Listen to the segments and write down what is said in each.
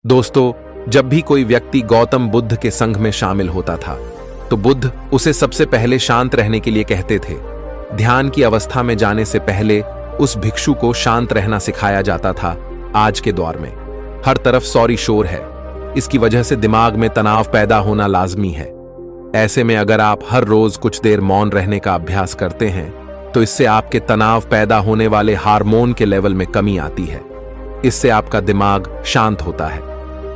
दोस्तों, जब भी कोई व्यक्ति गौतम बुद्ध के संघ में शामिल होता था तो बुद्ध उसे सबसे पहले शांत रहने के लिए कहते थे। ध्यान की अवस्था में जाने से पहले उस भिक्षु को शांत रहना सिखाया जाता था। आज के दौर में हर तरफ सौरी शोर है, इसकी वजह से दिमाग में तनाव पैदा होना लाजमी है। ऐसे में अगर आप हर रोज कुछ देर मौन रहने का अभ्यास करते हैं तो इससे आपके तनाव पैदा होने वाले हार्मोन के लेवल में कमी आती है। इससे आपका दिमाग शांत होता है,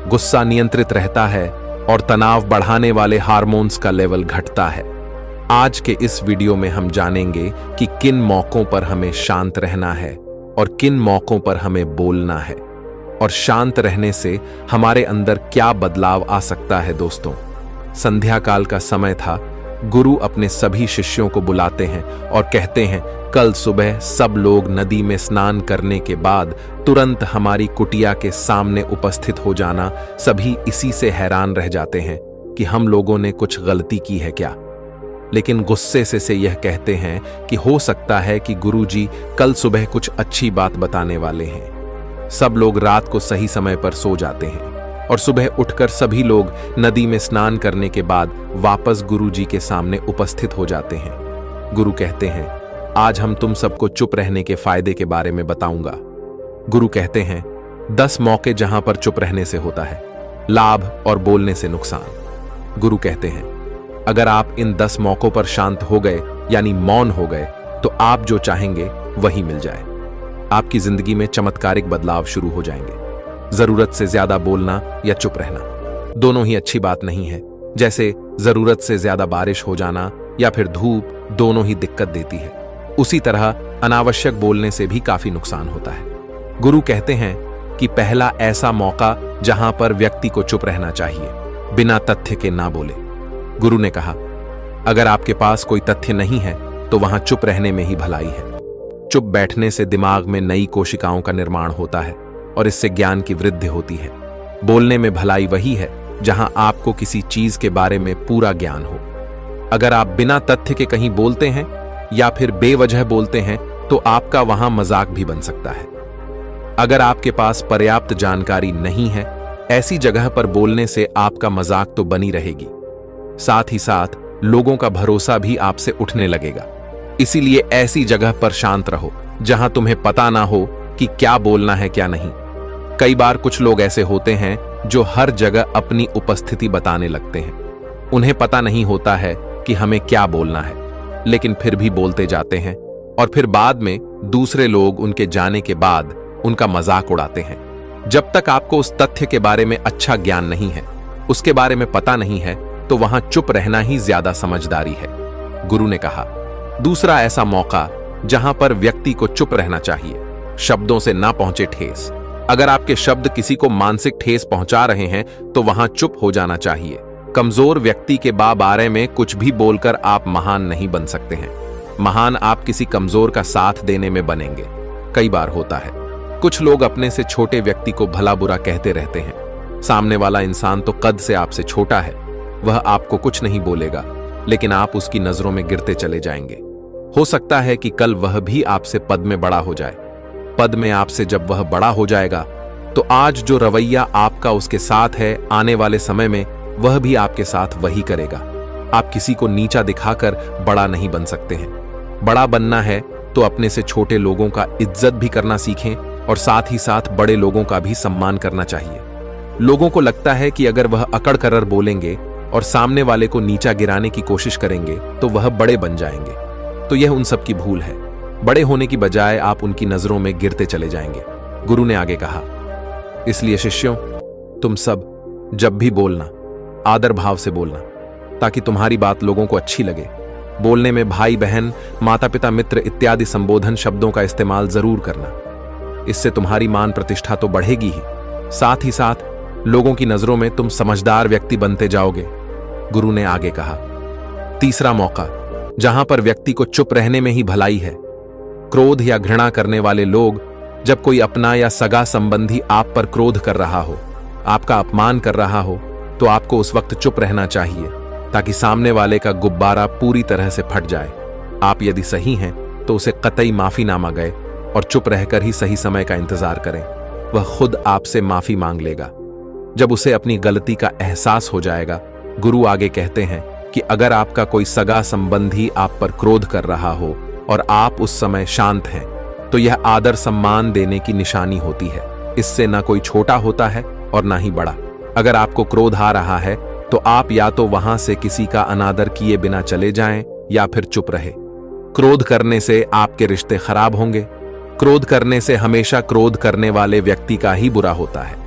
गुस्सा नियंत्रित रहता है और तनाव बढ़ाने वाले हार्मोन्स का लेवल घटता है। आज के इस वीडियो में हम जानेंगे कि किन मौकों पर हमें शांत रहना है और किन मौकों पर हमें बोलना है, और शांत रहने से हमारे अंदर क्या बदलाव आ सकता है। दोस्तों, संध्या काल का समय था। गुरु अपने सभी शिष्यों को बुलाते हैं और कहते हैं, कल सुबह सब लोग नदी में स्नान करने के बाद तुरंत हमारी कुटिया के सामने उपस्थित हो जाना। सभी इसी से हैरान रह जाते हैं कि हम लोगों ने कुछ गलती की है क्या, लेकिन गुस्से से यह कहते हैं कि हो सकता है कि गुरुजी कल सुबह कुछ अच्छी बात बताने वाले हैं। सब लोग रात को सही समय पर सो जाते हैं और सुबह उठकर सभी लोग नदी में स्नान करने के बाद वापस गुरुजी के सामने उपस्थित हो जाते हैं। गुरु कहते हैं, आज हम तुम सबको चुप रहने के फायदे के बारे में बताऊंगा। गुरु कहते हैं, 10 मौके जहां पर चुप रहने से होता है लाभ और बोलने से नुकसान। गुरु कहते हैं, अगर आप इन 10 मौकों पर शांत हो गए यानी मौन हो गए तो आप जो चाहेंगे वही मिल जाए। आपकी जिंदगी में चमत्कारिक बदलाव शुरू हो जाएंगे। जरूरत से ज्यादा बोलना या चुप रहना दोनों ही अच्छी बात नहीं है। जैसे जरूरत से ज्यादा बारिश हो जाना या फिर धूप, दोनों ही दिक्कत देती है। उसी तरह अनावश्यक बोलने से भी काफी नुकसान होता है। गुरु कहते हैं कि पहला ऐसा मौका जहां पर व्यक्ति को चुप रहना चाहिए, बिना तथ्य के ना बोले। गुरु ने कहा, अगर आपके पास कोई तथ्य नहीं है तो वहां चुप रहने में ही भलाई है। चुप बैठने से दिमाग में नई कोशिकाओं का निर्माण होता है और इससे ज्ञान की वृद्धि होती है। बोलने में भलाई वही है जहां आपको किसी चीज के बारे में पूरा ज्ञान हो। अगर आप बिना तथ्य के कहीं बोलते हैं या फिर बेवजह बोलते हैं तो आपका वहां मजाक भी बन सकता है। अगर आपके पास पर्याप्त जानकारी नहीं है, ऐसी जगह पर बोलने से आपका मजाक तो बनी रहेगी, साथ ही साथ लोगों का भरोसा भी आपसे उठने लगेगा। इसीलिए ऐसी जगह पर शांत रहो जहां तुम्हें पता ना हो कि क्या बोलना है क्या नहीं। कई बार कुछ लोग ऐसे होते हैं जो हर जगह अपनी उपस्थिति बताने लगते हैं। उन्हें पता नहीं होता है कि हमें क्या बोलना है, लेकिन फिर भी बोलते जाते हैं और फिर बाद में दूसरे लोग उनके जाने के बाद उनका मजाक उड़ाते हैं। जब तक आपको उस तथ्य के बारे में अच्छा ज्ञान नहीं है, उसके बारे में पता नहीं है, तो वहां चुप रहना ही ज्यादा समझदारी है। गुरु ने कहा, दूसरा ऐसा मौका जहां पर व्यक्ति को चुप रहना चाहिए, शब्दों से ना पहुंचे ठेस। अगर आपके शब्द किसी को मानसिक ठेस पहुंचा रहे हैं तो वहां चुप हो जाना चाहिए। कमजोर व्यक्ति के बारे में कुछ भी बोलकर आप महान नहीं बन सकते हैं। महान आप किसी कमजोर का साथ देने में बनेंगे। कई बार होता है कुछ लोग अपने से छोटे व्यक्ति को भला बुरा कहते रहते हैं। सामने वाला इंसान तो कद से आपसे छोटा है, वह आपको कुछ नहीं बोलेगा, लेकिन आप उसकी नजरों में गिरते चले जाएंगे। हो सकता है कि कल वह भी आपसे पद में बड़ा हो जाए। पद में आपसे जब वह बड़ा हो जाएगा तो आज जो रवैया आपका उसके साथ है, आने वाले समय में वह भी आपके साथ वही करेगा। आप किसी को नीचा दिखाकर बड़ा नहीं बन सकते हैं। बड़ा बनना है तो अपने से छोटे लोगों का इज्जत भी करना सीखें और साथ ही साथ बड़े लोगों का भी सम्मान करना चाहिए। लोगों को लगता है कि अगर वह अकड़ कर बोलेंगे और सामने वाले को नीचा गिराने की कोशिश करेंगे तो वह बड़े बन जाएंगे, तो यह उन सब की भूल है। बड़े होने की बजाय आप उनकी नजरों में गिरते चले जाएंगे। गुरु ने आगे कहा, इसलिए शिष्यों, तुम सब जब भी बोलना आदर भाव से बोलना, ताकि तुम्हारी बात लोगों को अच्छी लगे। बोलने में भाई बहन, माता पिता, मित्र इत्यादि संबोधन शब्दों का इस्तेमाल जरूर करना। इससे तुम्हारी मान प्रतिष्ठा तो बढ़ेगी ही, साथ ही साथ लोगों की नजरों में तुम समझदार व्यक्ति बनते जाओगे। गुरु ने आगे कहा, तीसरा मौका जहां पर व्यक्ति को चुप रहने में ही भलाई है, क्रोध या घृणा करने वाले लोग। जब कोई अपना या सगा संबंधी आप पर क्रोध कर रहा हो, आपका अपमान कर रहा हो, तो आपको उस वक्त चुप रहना चाहिए ताकि सामने वाले का गुब्बारा पूरी तरह से फट जाए। आप यदि सही हैं तो उसे कतई माफी ना मांगे और चुप रहकर ही सही समय का इंतजार करें। वह खुद आपसे माफी मांग लेगा। जब उसे अपनी गलती का एहसास हो जाएगा। गुरु आगे कहते हैं कि अगर आपका कोई सगा संबंधी आप पर क्रोध कर रहा हो और आप उस समय शांत हैं, तो यह आदर सम्मान देने की निशानी होती है। इससे ना कोई छोटा होता है और ना ही बड़ा। अगर आपको क्रोध आ रहा है तो आप या तो वहां से किसी का अनादर किए बिना चले जाएं या फिर चुप रहे। क्रोध करने से आपके रिश्ते खराब होंगे। क्रोध करने से हमेशा क्रोध करने वाले व्यक्ति का ही बुरा होता है।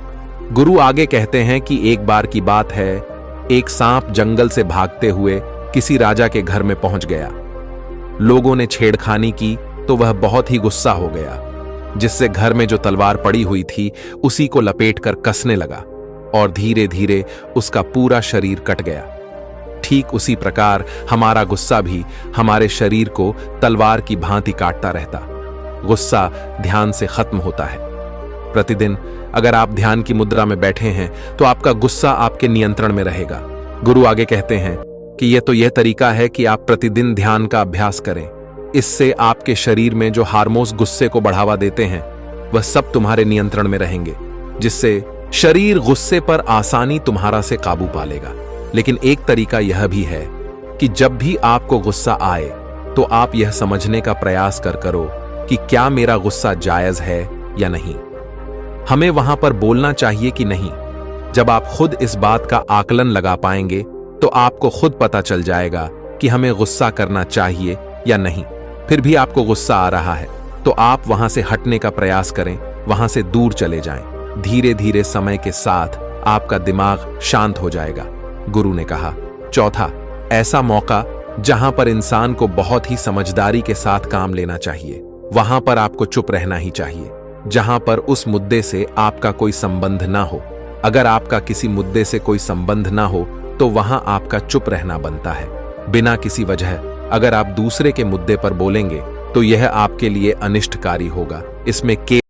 गुरु आगे कहते हैं कि एक बार की बात है, एक सांप जंगल से भागते हुए किसी राजा के घर में पहुंच गया। लोगों ने छेड़खानी की तो वह बहुत ही गुस्सा हो गया, जिससे घर में जो तलवार पड़ी हुई थी उसी को लपेटकर कसने लगा और धीरे धीरे उसका पूरा शरीर कट गया। ठीक उसी प्रकार हमारा गुस्सा भी हमारे शरीर को तलवार की भांति काटता रहता। गुस्सा ध्यान से खत्म होता है। प्रतिदिन अगर आप ध्यान की मुद्रा में बैठे हैं तो आपका गुस्सा आपके नियंत्रण में रहेगा। गुरु आगे कहते हैं कि यह तरीका है कि आप प्रतिदिन ध्यान का अभ्यास करें। इससे आपके शरीर में जो हार्मोन्स गुस्से को बढ़ावा देते हैं वह सब तुम्हारे नियंत्रण में रहेंगे, जिससे शरीर गुस्से पर आसानी तुम्हारा से काबू पा लेगा। लेकिन एक तरीका यह भी है कि जब भी आपको गुस्सा आए तो आप यह समझने का प्रयास करो कि क्या मेरा गुस्सा जायज है या नहीं। हमें वहां पर बोलना चाहिए कि नहीं। जब आप खुद इस बात का आकलन लगा पाएंगे तो आपको खुद पता चल जाएगा कि हमें गुस्सा करना चाहिए या नहीं। फिर भी आपको गुस्सा आ रहा है तो आप वहां से हटने का प्रयास करें, वहां से दूर चले जाएं। धीरे धीरे समय के साथ आपका दिमाग शांत हो जाएगा। गुरु ने कहा, चौथा, ऐसा मौका जहां पर इंसान को बहुत ही समझदारी के साथ काम लेना चाहिए, वहां पर आपको चुप रहना ही चाहिए। जहां पर उस मुद्दे से आपका कोई संबंध ना हो। अगर आपका किसी मुद्दे से कोई संबंध ना हो तो वहां आपका चुप रहना बनता है। बिना किसी वजह अगर आप दूसरे के मुद्दे पर बोलेंगे तो यह आपके लिए अनिष्टकारी होगा। इसमें